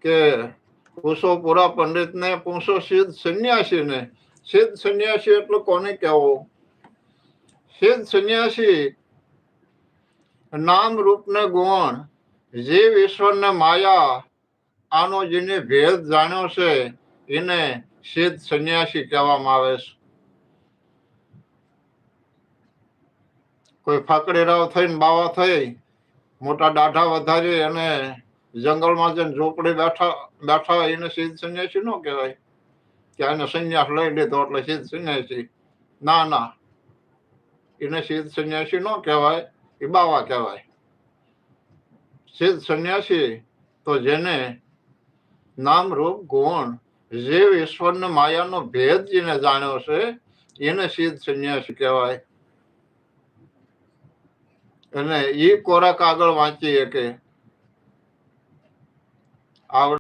કે પૂછો પૂરા પંડિતને, પૂછો સિદ્ધ સંન્યાસીને. સિદ્ધ સંન્યાસી એટલે કોને કહેવો? સિદ્ધ સંન્યાસી નામ રૂપ ને ગુણ, જીવ ઈશ્વર ને માયા, આનો જેને ભેદ જાણ્યો છે એને સિદ્ધ સંન્યાસી કહેવામાં આવે છે. કોઈ ફાકડી રાવ થઈને બાવા થઈ, મોટા દાઢા વધારી અને જંગલમાં જઈને ઝોપડી બેઠા એને સિદ્ધ સંન્યાસી ન કહેવાય કે આને સંન્યાસ લઈ લીધો એટલે સિદ્ધ સંન્યાસી. ના ના, એને સિદ્ધ સંન્યાસી ન કહેવાય, એ બાવા કહેવાય. સિદ્ધ સંન્યાસી તો જેને નામ રૂપ ગુણ, જીવ ઈશ્વર ને માયાનો ભેદ જેને જાણ્યો છે એને સિદ્ધ સંન્યાસી કહેવાય. અને એ કોરા કાગળ વાંચી શકે.